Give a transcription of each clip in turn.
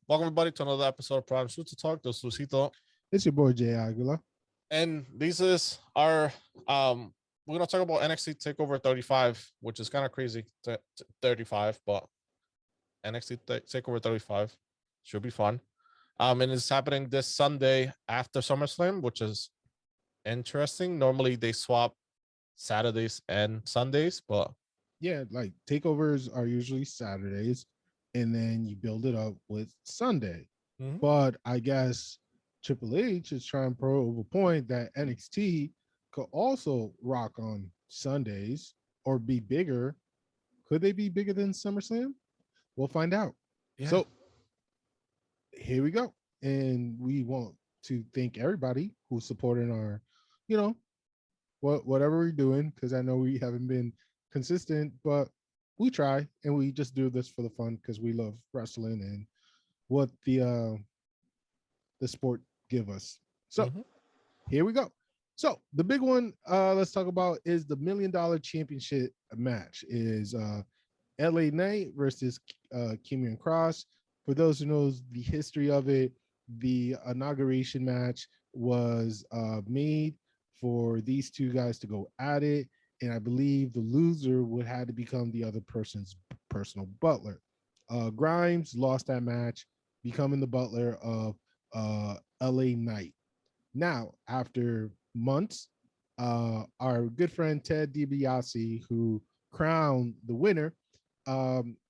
Welcome everybody to another episode of Providence Lucha Talk. This is Luisito. It's your boy Jay Aguila. And this is our we're gonna talk about NXT TakeOver 35, which is kind of crazy. 35, but NXT TakeOver 35 should be fun. And it's happening this Sunday after SummerSlam, which is interesting. Normally they swap Saturdays and Sundays, but yeah, like takeovers are usually Saturdays, and then you build it up with Sunday. Mm-hmm. But I guess Triple H is trying to prove a point that NXT could also rock on Sundays or be bigger. Could they be bigger than SummerSlam? We'll find out. Yeah. So here we go. And we want to thank everybody who's supporting our, whatever we're doing, because I know we haven't been consistent, but we try, and we just do this for the fun because we love wrestling and what the sport give us. So Here we go. So the big one let's talk about is the $1 Million Championship match. Is LA Knight versus Karrion Kross. For those who knows the history of it, the inauguration match was made for these two guys to go at it, and I believe the loser would have to become the other person's personal butler. Grimes lost that match, becoming the butler of LA Knight. Now, after months, our good friend Ted DiBiase, who crowned the winner,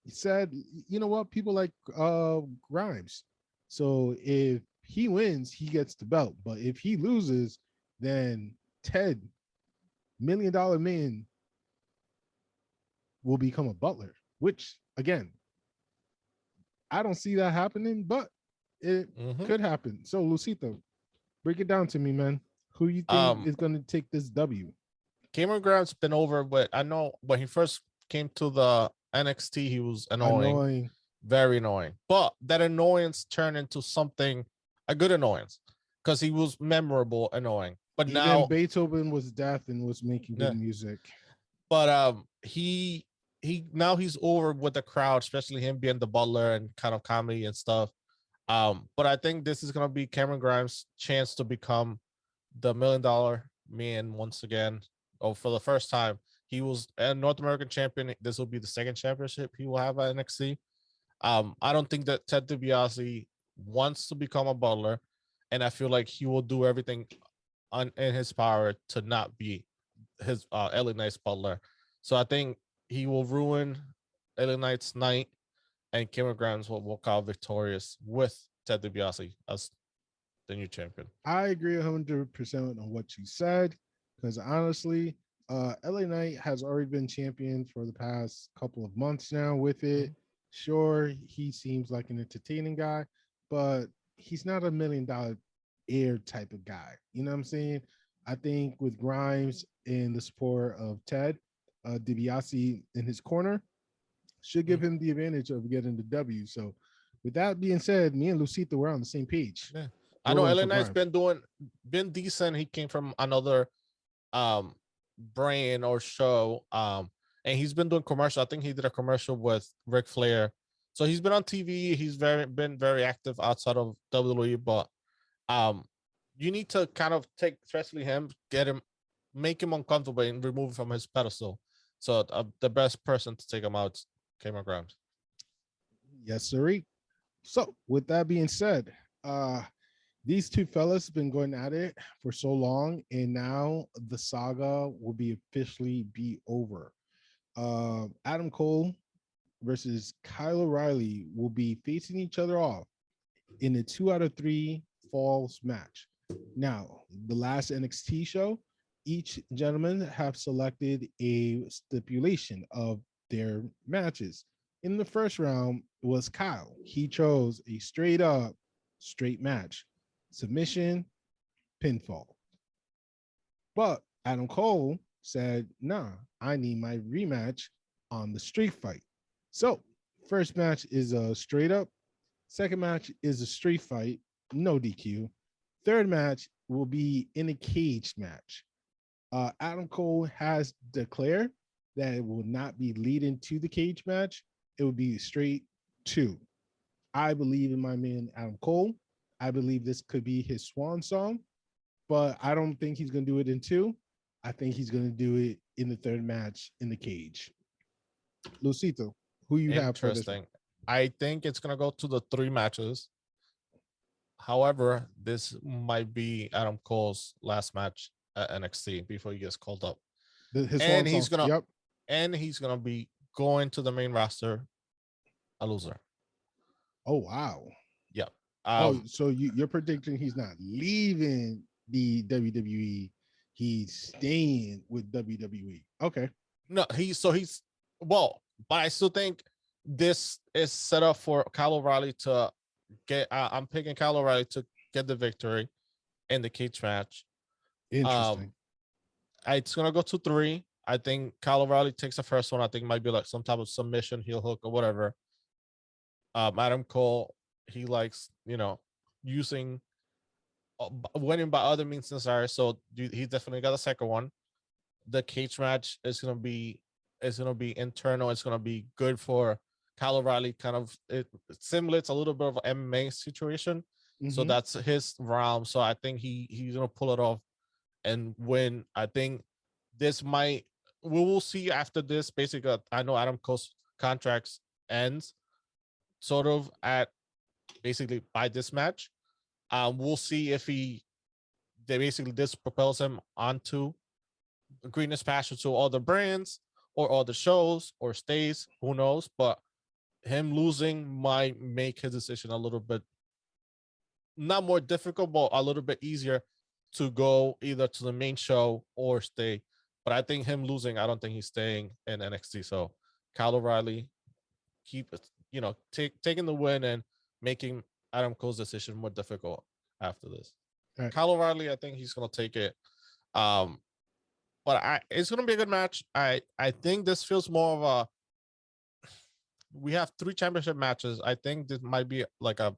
said, you know what, people like Grimes. So if he wins, he gets the belt. But if he loses, then Ted, $1 Million Man, will become a butler, which, again, I don't see that happening, but it could happen. So, Luisito, break it down to me, man. Who you think is going to take this W? Cameron Grimes been over, but I know when he first came to the NXT, he was annoying. Very annoying. But that annoyance turned into a good annoyance, because he was memorable annoying. But even now Beethoven was deaf and was making good music. But he's over with the crowd, especially him being the butler and kind of comedy and stuff. But I think this is gonna be Cameron Grimes' chance to become the $1 Million Man once again. Oh, for the first time. He was a North American champion. This will be the second championship he will have at NXT. I don't think that Ted DiBiase wants to become a butler, and I feel like he will do everything in his power to not be his LA Knight's butler. So I think he will ruin LA Knight's night, and Cameron Grimes will walk out victorious with Ted DiBiase as the new champion. I agree 100% on what you said, because honestly, LA Knight has already been champion for the past couple of months now with it. Sure, he seems like an entertaining guy, but he's not $1 million air type of guy. You know what I'm saying? I think with Grimes and the support of Ted DiBiase in his corner should give him the advantage of getting the W. So with that being said, me and Luisito were on the same page. Yeah. I know LA Knight's been decent. He came from another brand or show, and he's been doing commercial. I think he did a commercial with Ric Flair, so he's been on TV. He's been very active outside of WWE. But you need to kind of take, especially him, make him uncomfortable and remove him from his pedestal. So the best person to take him out is Cameron Grimes. Yes, sir. So with that being said, these two fellas have been going at it for so long, and now the saga will officially be over. Adam Cole versus Kyle O'Reilly will be facing each other off in a 2 out of 3 falls match. Now, the last NXT show, each gentleman have selected a stipulation of their matches. In the first round was Kyle. He chose a straight match, submission, pinfall. But Adam Cole said, nah, I need my rematch on the street fight. So first match is a straight up. Second match is a street fight, no DQ. Third match will be in a cage match. Adam Cole has declared that it will not be leading to the cage match. It will be straight to. I believe in my man Adam Cole. I believe this could be his swan song, but I don't think he's going to do it in two. I think he's going to do it in the third match in the cage. Luisito, who you have for this? Interesting. I think it's gonna go to the 3 matches. However, this might be Adam Cole's last match at NXT before he gets called up. His And swan he's song. gonna Yep. and he's gonna be going to the main roster a loser. Oh wow. Yep. So you're predicting he's not leaving the WWE, he's staying with WWE. Okay. No, he's well, but I still think this is set up for Kyle O'Reilly to get. I'm picking Kyle O'Reilly to get the victory in the cage match. Interesting. It's gonna go to 3. I think Kyle O'Reilly takes the first one. I think it might be like some type of submission, heel hook, or whatever. Adam Cole, he likes, using winning by other means necessary. So he definitely got the second one. The cage match is gonna be internal. It's gonna be good for Kyle O'Reilly. Kind of it simulates a little bit of an MMA situation. So that's his realm. So I think he's gonna pull it off and win. I think this might we will see after this. Basically, I know Adam Cole's contracts ends sort of at basically by this match. We'll see if this propels him onto greenest pasture to all the brands or all the shows or stays, who knows? But him losing might make his decision a little bit not more difficult, but a little bit easier to go either to the main show or stay. But I think him losing, I don't think he's staying in NXT. So Kyle O'Reilly taking the win and making Adam Cole's decision more difficult after this. Right. Kyle O'Reilly, I think he's gonna take it. But it's gonna be a good match. I think this feels more of a. We have 3 championship matches. I think this might be like a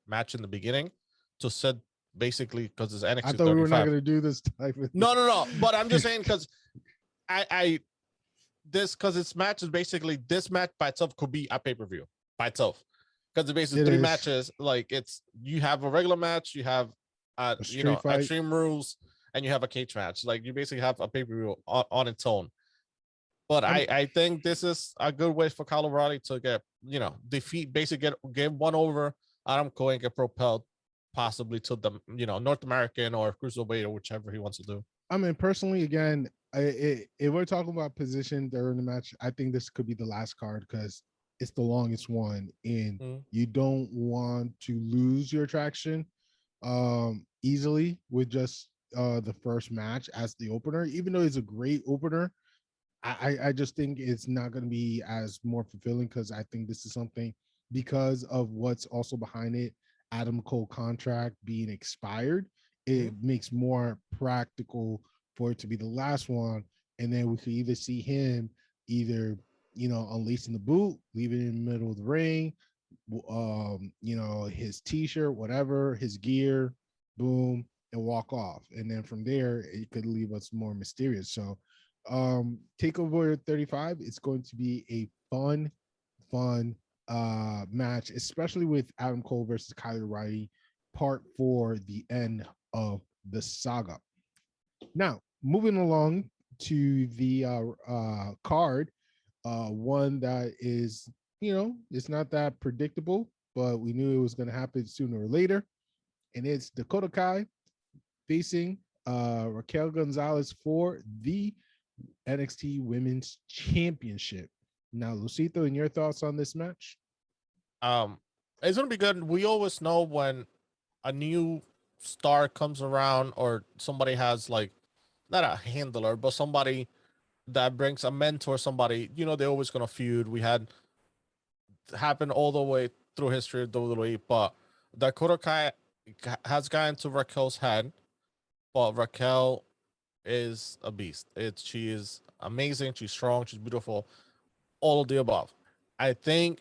match in the beginning to set basically because it's NXT. I thought 35. we were not gonna do this type of. No. But I'm just saying because because it's matches basically this match by itself could be a pay-per-view by itself because it's basically 3 matches. Like you have a regular match, you have Extreme Rules, and you have a cage match. Like you basically have a pay-per-view on its own. But I think this is a good way for Kyle O'Reilly to get get one over Adam Cole and get propelled possibly to the North American or Cruiserweight or whichever he wants to do. I mean, personally, again, if we're talking about position during the match, I think this could be the last card because it's the longest one, and you don't want to lose your traction easily with just the first match as the opener. Even though it's a great opener, I just think it's not going to be as more fulfilling because I think this is something because of what's also behind it. Adam Cole contract being expired, it makes more practical for it to be the last one. And then we could either see him unleashing the boot, leaving it in the middle of the ring, his t-shirt, whatever, his gear, boom, and walk off. And then from there, it could leave us more mysterious. So TakeOver 35, it's going to be a fun match, especially with Adam Cole versus Kyle O'Reilly, part 4, the end of the saga. Now, moving along to the card, one that is, it's not that predictable, but we knew it was going to happen sooner or later. And it's Dakota Kai facing Raquel Gonzalez for the NXT Women's Championship. Now, Luisito, and your thoughts on this match? It's gonna be good. We always know when a new star comes around or somebody has like not a handler, but somebody that brings a mentor, somebody, they're always gonna feud. We had happened all the way through history of WWE, but Dakota Kai has gotten to Raquel's head, but Raquel is a beast. She is amazing, she's strong, she's beautiful, all of the above. I think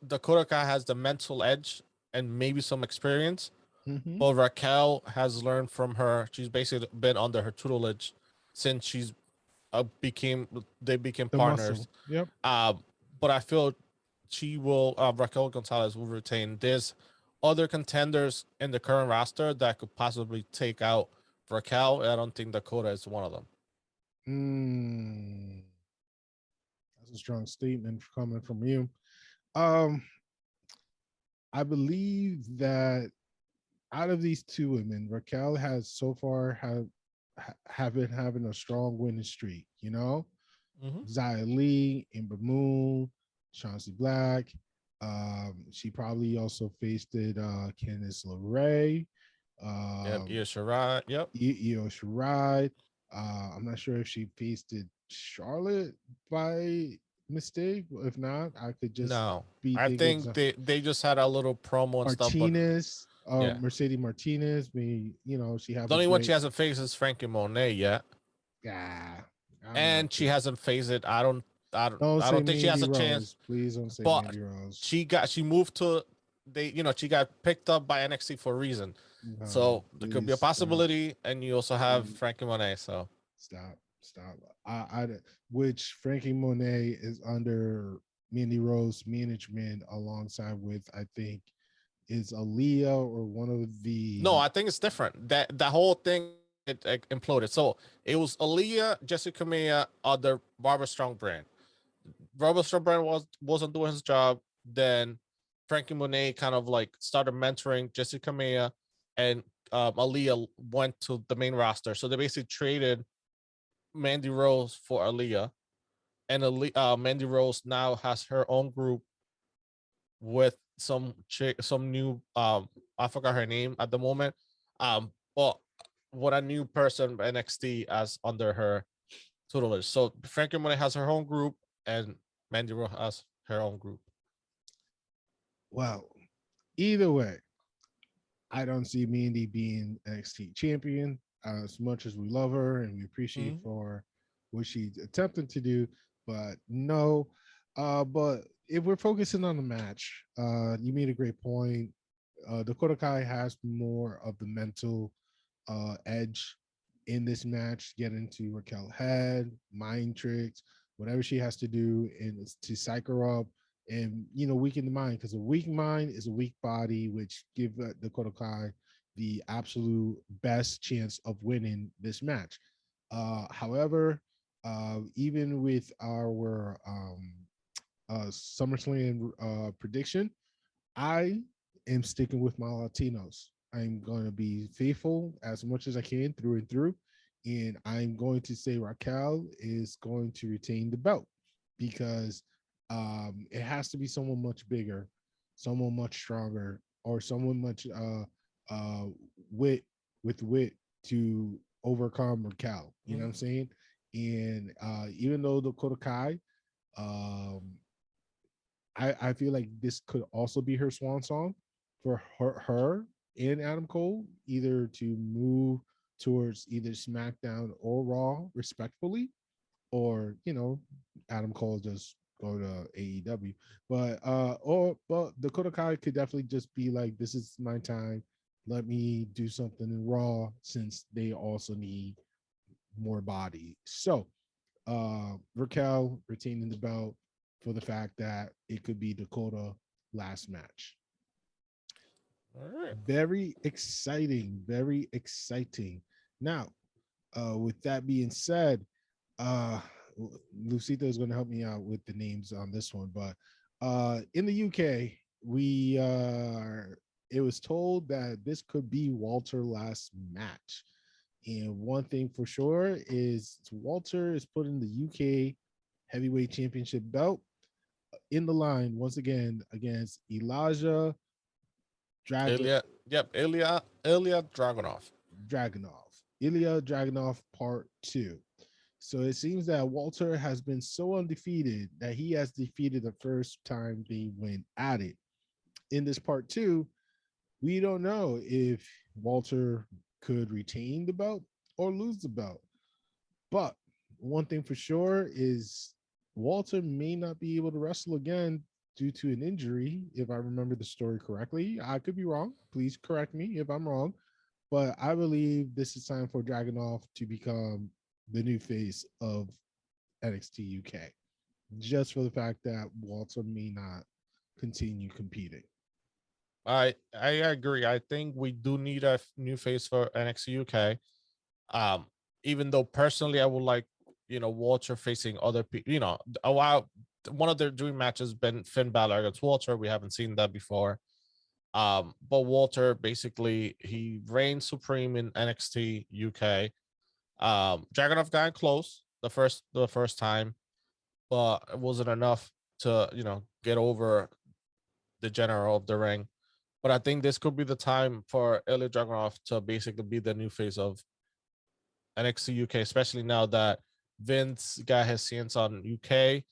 Dakota Kai has the mental edge and maybe some experience Mm-hmm. But Raquel has learned from her. She's basically been under her tutelage since became they became The partners. muscle. Yep. Um, but I feel she will Raquel Gonzalez will retain. There's other contenders in the current roster that could possibly take out Raquel. I don't think Dakota is one of them. Mm, that's a strong statement coming from you. Um, I believe that out of these two women, Raquel has so far have been having a strong winning streak. You know, Mm-hmm. Zia Lee, Ember Moon, Chauncey Black. She probably also faced it Candice LeRae. Yep, Um, Io Shirai. Yep. Io Shirai. I'm not sure if she faced it Charlotte by mistake. If not, I could just No, be I thinking think they just had a little promo and stuff, but Martinez, yeah, Mercedes Martinez. Me, she have the a only one she great. hasn't faced is Frankie Monet yet, Ah, I'm not and she too. hasn't faced it. Don't I say don't think she has Mandy a chance. Rose, please. Don't say But Mandy Rose. she moved to she got picked up by NXT for a reason. No, So there could be a please stop. possibility, and you also have Please Frankie Monet. So stop. Which Frankie Monet is under Mandy Rose management alongside with I think is Aaliyah or one of no, the. I think it's different. That whole thing it imploded. So it was Aaliyah, Jessica Maya, other Barbara Strong brand. Barbara Strong brand wasn't doing his job. Then Frankie Monet kind of like started mentoring Jessica Maya, and Aaliyah went to the main roster. So they basically traded Mandy Rose for Aaliyah, and Mandy Rose now has her own group with some new I forgot her name at the moment. But what a new person NXT as under her tutelage. So Frankie Monet has her own group, and Mandy Rose has her own group. Well, either way, I don't see Mandy being NXT champion as much as we love her and we appreciate Mm-hmm. for what she's attempting to do. But no, but if we're focusing on the match, you made a great point. Dakota Kai has more of the mental edge in this match, get into Raquel head, mind tricks, whatever she has to do, and it's to psych her up and weaken the mind because a weak mind is a weak body, which give Dakota Kai the absolute best chance of winning this match. However, even with our SummerSlam prediction, I am sticking with my Latinos. I'm going to be faithful as much as I can through and through. And I'm going to say Raquel is going to retain the belt because it has to be someone much bigger, someone much stronger, or someone much uh, wit with wit to overcome Raquel. You know what I'm saying? And even though Dakota Kai, um, I feel like this could also be her swan song for her and Adam Cole, either to move towards either SmackDown or Raw respectfully, or Adam Cole just go to AEW. But Dakota Kai could definitely just be like, this is my time. Let me do something in Raw since they also need more body. So Raquel retaining the belt for the fact that it could be Dakota last match. All right. Very exciting, very exciting. Now, with that being said, uh Lucita is going to help me out with the names on this one, but in the UK, we it was told that this could be Walter last match. And one thing for sure is Walter is putting the UK heavyweight championship belt in the line once again against Elijah Dragon Ilya, yep, Ilya Dragunov. Dragunov. Ilya Dragunov Part 2. So it seems that Walter has been so undefeated that he has defeated the first time they went at it. In this Part 2, we don't know if Walter could retain the belt or lose the belt. But one thing for sure is Walter may not be able to wrestle again due to an injury, if I remember the story correctly. I could be wrong. Please correct me if I'm wrong. But I believe this is time for Dragunov to become the new face of NXT UK, just for the fact that Walter may not continue competing. I agree. I think we do need a new face for NXT UK. Even though personally I would like, Walter facing other people. A while one of their dream matches been Finn Balor against Walter. We haven't seen that before. But Walter basically he reigns supreme in NXT UK. Dragunov got close the first time, but it wasn't enough to get over the general of the ring. But I think this could be the time for Ilya Dragunov to basically be the new face of NXT UK, especially now that Vince got his hands on UK.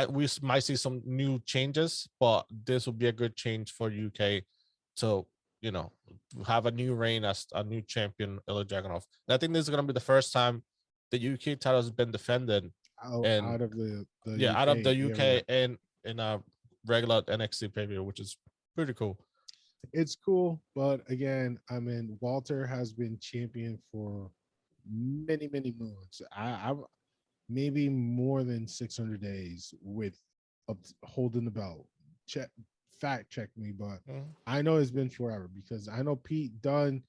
We might see some new changes, but this would be a good change for UK to, have a new reign as a new champion, Ilya Dragunov. And I think this is going to be the first time the UK title has been defended Out of the out of the area. UK and in a regular NXT pay-per-view, which is pretty cool. It's cool, but again, I mean, Walter has been champion for many, many months. I maybe more than 600 days with holding the belt. Fact check me, but I know it's been forever because I know Pete Dunne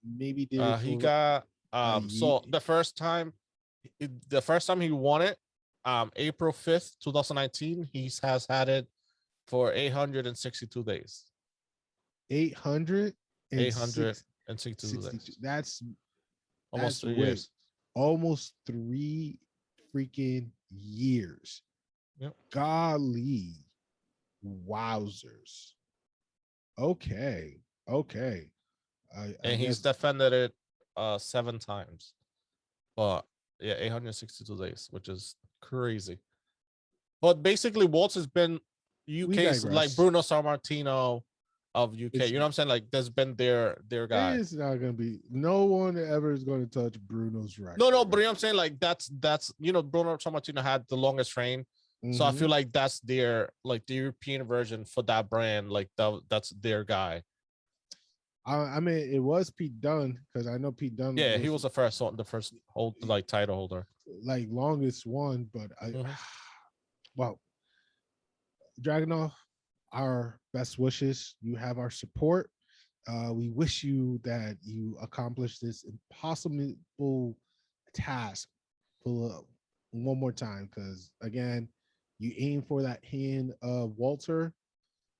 maybe did it for he got so the first time he won it, April 5th, 2019, he has had it for 862 days. 862 days. That's almost 3 years. Almost 3 freaking years. Yep. Golly. Wowzers. Okay. And he's defended it 7 times. But yeah, 862 days, which is crazy. But basically, Walter's been UK's like Bruno Sammartino of UK. You know what I'm saying? Like, there's been their guy. It's not gonna be. No one ever is going to touch Bruno's record. No, but you know what I'm saying? Like, that's Bruno Sammartino had the longest reign. Mm-hmm. So I feel like that's their the European version for that brand. Like that's their guy. I mean, it was Pete Dunne because I know Pete Dunne. Yeah, he was the first title holder, longest one. But well, Dragunov, our best wishes. You have our support. We wish you that you accomplish this impossible task for one more time. Because again, you aim for that hand of Walter,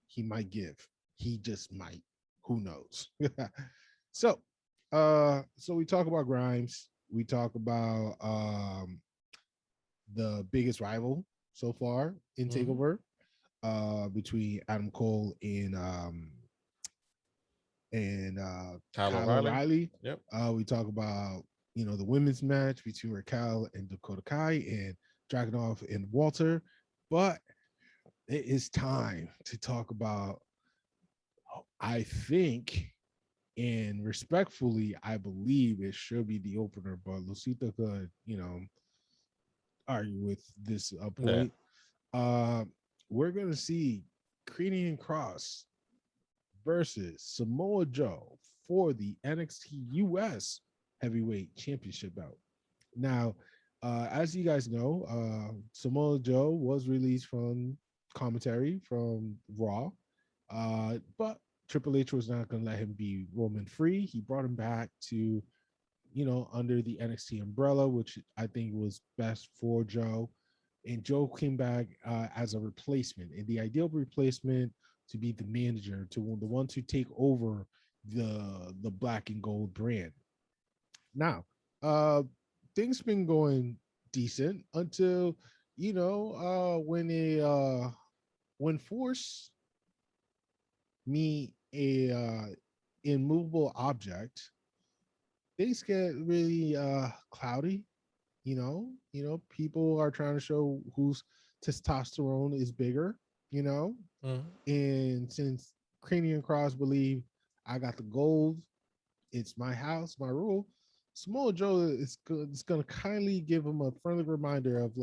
he might give. He just might. Who knows? So we talk about Grimes. We talk about the biggest rival so far in TakeOver, between Adam Cole and Kyle O'Reilly. Yep. We talk about the women's match between Raquel and Dakota Kai and Dragunov and Walter, but it is time to talk about. I think, and respectfully, I believe it should be the opener, but Luisito could, argue with this point. Yeah. We're gonna see Karrion Kross versus Samoa Joe for the NXT US Heavyweight Championship belt. Now, as you guys know, Samoa Joe was released from commentary from Raw, but Triple H was not going to let him be Roman free. He brought him back to, under the NXT umbrella, which I think was best for Joe. And Joe came back as a replacement, and the ideal replacement to be the manager, the one to take over the black and gold brand. Now, things been going decent until when Force meet a immovable object, things get really cloudy. People are trying to show whose testosterone is bigger. And since Karrion Kross believe I got the gold, it's my house, my rule. Samoa Joe is going to kindly give him a friendly reminder of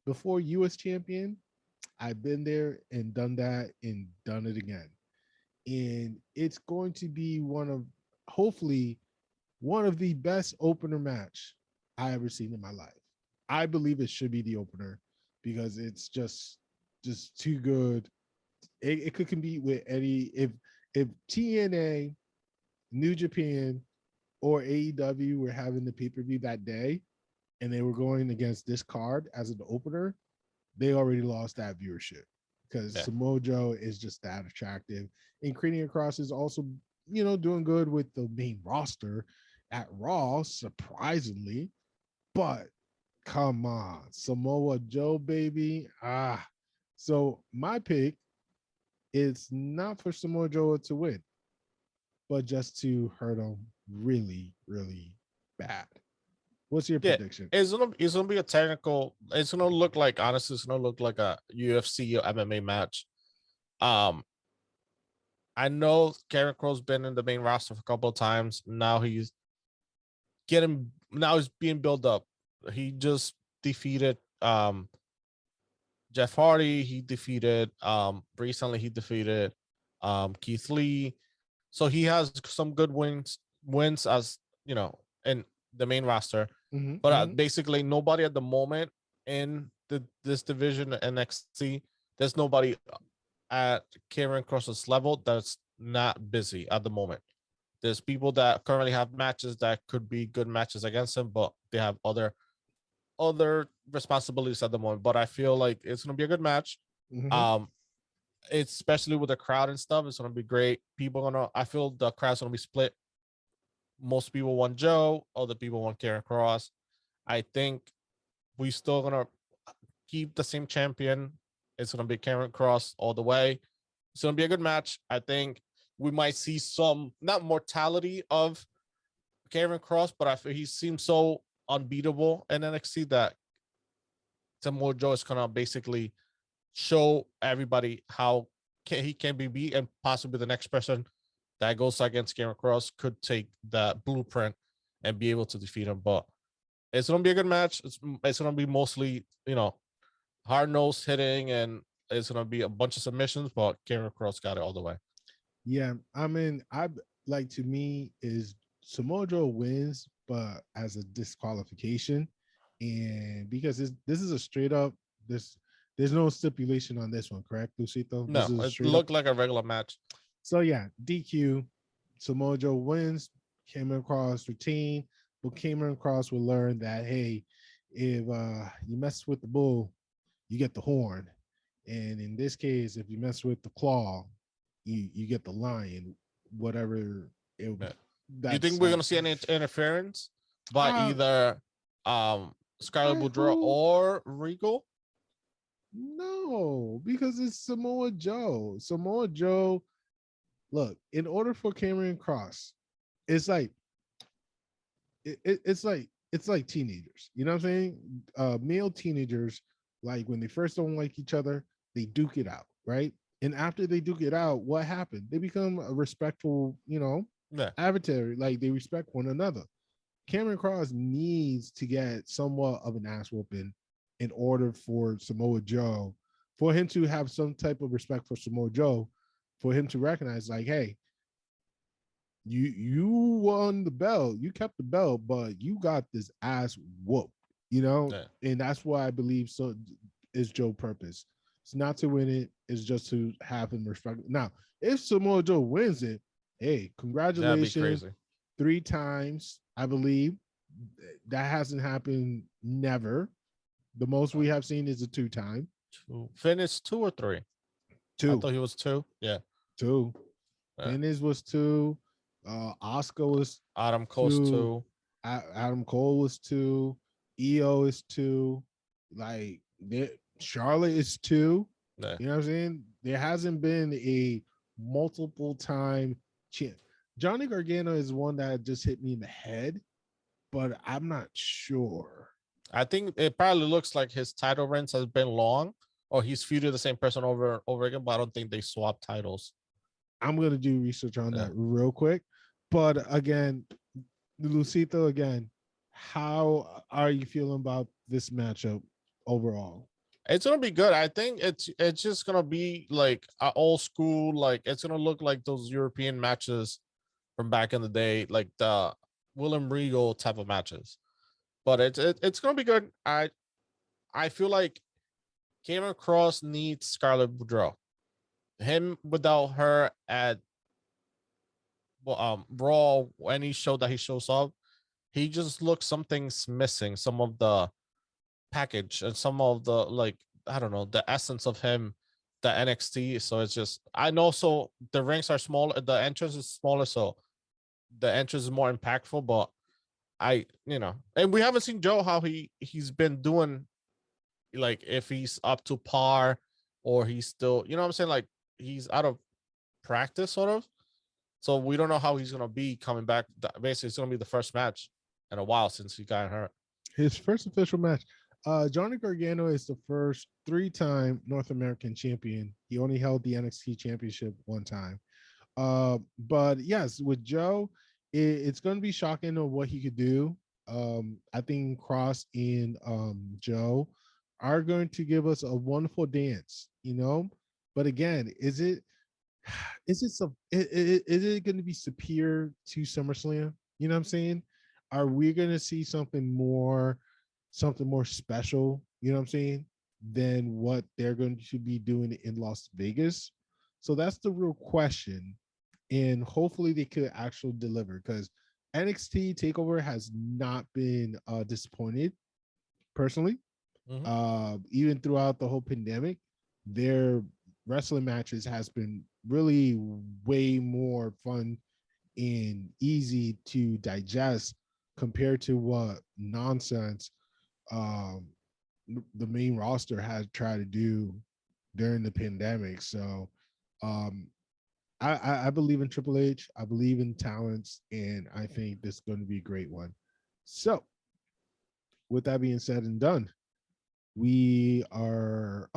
before U.S. champion, I've been there and done that and done it again. And it's going to be hopefully, one of the best opener match I ever seen in my life. I believe it should be the opener because it's just too good. It could compete with any if TNA, New Japan, or AEW were having the pay-per-view that day and they were going against this card as an opener, they already lost that viewership because Samoa Joe is just that attractive. And Karrion Kross is also, doing good with the main roster at Raw, surprisingly. But come on, Samoa Joe, baby. So my pick is not for Samoa Joe to win, but just to hurt him really, really bad. What's your prediction? It's gonna be a technical. It's gonna look like, honestly, it's gonna look like a UFC or MMA match. I know Karrion Kross been in the main roster for a couple of times. Now he's being built up. He just defeated Jeff Hardy. He defeated recently he defeated Keith Lee. So he has some good wins as in the main roster. But basically nobody at the moment in this division NXT, there's nobody at Karrion Kross's level that's not busy at the moment. There's people that currently have matches that could be good matches against him, but they have other responsibilities at the moment. But I feel like it's gonna be a good match. It's especially with the crowd and stuff, it's gonna be great. I feel the crowd's gonna be split. Most people want Joe, other people want Karrion Kross. I think we still gonna keep the same champion. It's gonna be Karrion Kross all the way. It's gonna be a good match. I think we might see some not mortality of Karrion Kross, but I feel he seems so unbeatable in NXT that Samoa Joe is gonna basically show everybody how he can be beat, and possibly the next person that goes against Karrion Kross could take that blueprint and be able to defeat him. But it's gonna be a good match. It's gonna be mostly hard nose hitting, and it's gonna be a bunch of submissions. But Karrion Kross got it all the way. Yeah, I mean, to me is Samoa Joe wins, but as a disqualification, and because this is a straight up there's no stipulation on this one, correct, Luisito? No, it looked like a regular match. So yeah, DQ. Samoa Joe wins. Karrion Kross retain, but Karrion Kross will learn that hey, if you mess with the bull, you get the horn, and in this case, if you mess with the claw, you get the lion. Whatever. Do you think we're gonna see any interference by either Scarlett Bordeaux or Regal? No, because it's Samoa Joe. Samoa Joe. Look, in order for Karrion Kross, it's like it's like teenagers. You know what I'm saying? Male teenagers, like when they first don't like each other, they duke it out, right? And after they duke it out, what happened? They become a respectful, adversary. Like they respect one another. Karrion Kross needs to get somewhat of an ass whooping in order for Samoa Joe, for him to have some type of respect for Samoa Joe, for him to recognize, like, hey, you won the belt, you kept the belt, but you got this ass whooped, and that's why I believe so is Joe's purpose. It's not to win it, it's just to have him respect. Now, if Samoa Joe wins it, hey, congratulations. 3 times, I believe. That hasn't happened never. The most we have seen is a 2-time. Finished 2 or 3? 2. I thought he was 2. Yeah. 2. Finis was 2. Oscar was Adam Cole's 2. Adam Cole was 2. EO is 2. Like Charlotte is 2. Yeah. You know what I'm saying? There hasn't been a multiple time champ. Johnny Gargano is one that just hit me in the head, but I'm not sure. I think it probably looks like his title reigns has been long, or he's feuded the same person over and over again, but I don't think they swap titles. I'm going to do research on that real quick. But again, Luisito, again, how are you feeling about this matchup overall? It's gonna be good. I think it's just gonna be like a old school, like it's gonna look like those European matches from back in the day, like the William Regal type of matches. But it's gonna be good. I feel like Cameron Cross needs Scarlett Bordeaux. Him without her at Raw, any show that he shows up, he just looks something's missing. Some of the package and some of the, like, I don't know, the essence of him, the NXT. So it's just, I know, so the rings are smaller, the entrance is smaller, so the entrance is more impactful. But and we haven't seen Joe how he's been doing, like if he's up to par or he's still, you know what I'm saying, like he's out of practice sort of. So we don't know how he's gonna be coming back. Basically, it's gonna be the first match in a while since he got hurt. His first official match. Johnny Gargano is the first 3-time North American champion. He only held the NXT championship one time. But yes, with Joe, it's going to be shocking of what he could do. I think Cross and Joe are going to give us a wonderful dance, But again, is it going to be superior to SummerSlam? You know what I'm saying? Are we going to see something more special, you know what I'm saying, than what they're going to be doing in Las Vegas? So that's the real question. And hopefully they could actually deliver, because NXT TakeOver has not been disappointed personally. Even throughout the whole pandemic, their wrestling matches has been really way more fun and easy to digest compared to what nonsense the main roster had tried to do during the pandemic. So I believe in Triple H. I believe in talents, and I think this is going to be a great one. So with that being said and done, we are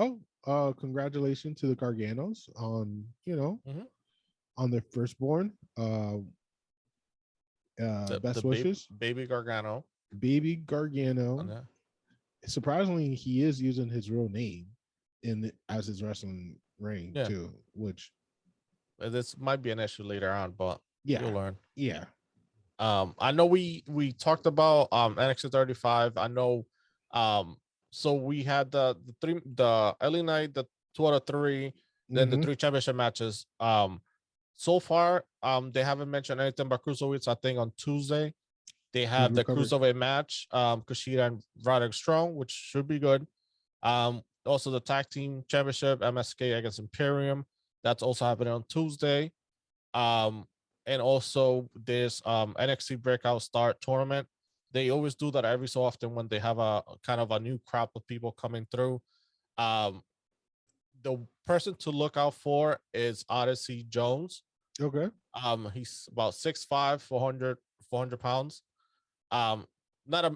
congratulations to the Garganos on on their firstborn. Best wishes, baby Gargano. Baby Gargano. Surprisingly, he is using his real name as his wrestling ring too, which this might be an issue later on, but you'll learn. Yeah. I know we talked about NXT 35. I know so we had the LA Knight, the 2 out of 3, then the 3 championship matches. So far, they haven't mentioned anything about cruiserweights. I think on Tuesday they have the cruiserweight match, Kushida and Roderick Strong, which should be good. Also the tag team championship, MSK against Imperium, that's also happening on Tuesday. And also this NXT Breakout Star tournament. They always do that every so often when they have a kind of a new crop of people coming through. The person to look out for is Odyssey Jones. Okay. He's about 6'5", 400 pounds.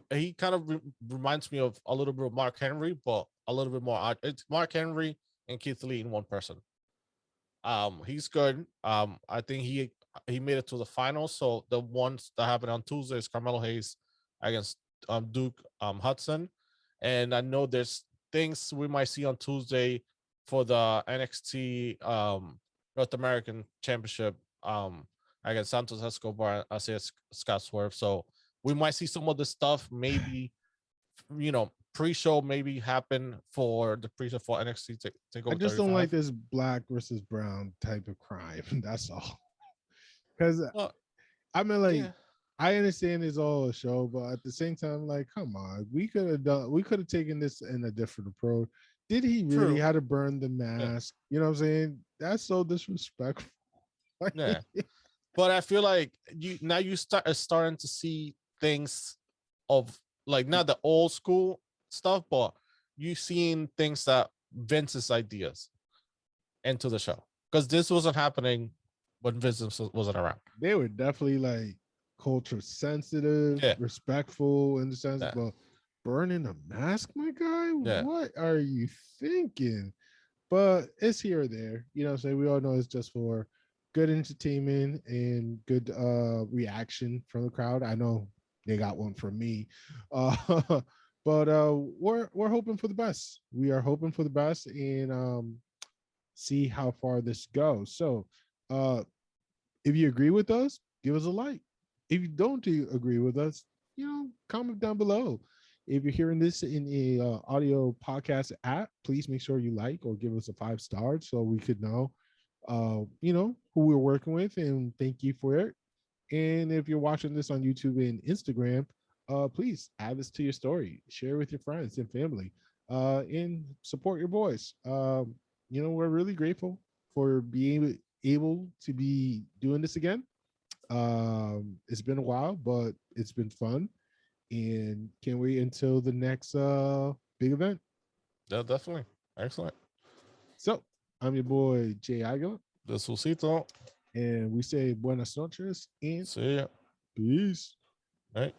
He kind of reminds me of a little bit of Mark Henry, but a little bit more. It's Mark Henry and Keith Lee in one person. He's good. I think he made it to the finals. So the ones that happened on Tuesday is Carmelo Hayes against Duke Hudson, and I know there's things we might see on Tuesday for the NXT North American Championship against Santos Escobar and Scott Swerve. So we might see some of the stuff maybe, pre-show maybe happen for the pre-show for NXT TakeOver. I just don't like this black versus brown type of crime. That's all. Because I mean, I understand it's all a show, but at the same time, like, come on, we could have taken this in a different approach. Did he really have to burn the mask? Yeah. You know what I'm saying? That's so disrespectful. Yeah. But I feel like you starting to see things of like not the old school stuff, but you seeing things that Vince's ideas into the show, because this wasn't happening when Vince wasn't around. They were definitely like culture sensitive, respectful in the sense, but burning a mask, my guy, what are you thinking? But it's here or there, so we all know it's just for good entertainment and good reaction from the crowd. I know they got one from me, But we're hoping for the best. We are hoping for the best and see how far this goes. So if you agree with us, give us a like. If you don't agree with us, comment down below. If you're hearing this in a audio podcast app, please make sure you like or give us a 5 stars so we could know, who we're working with, and thank you for it. And if you're watching this on YouTube and Instagram, please add this to your story, share with your friends and family, and support your boys. We're really grateful for being able to be doing this again. It's been a while, but it's been fun, and can't wait until the next big event. Yeah, definitely. Excellent. So I'm your boy Jay Aguila, This Luisito. and we say buenas noches and See ya. peace. All right.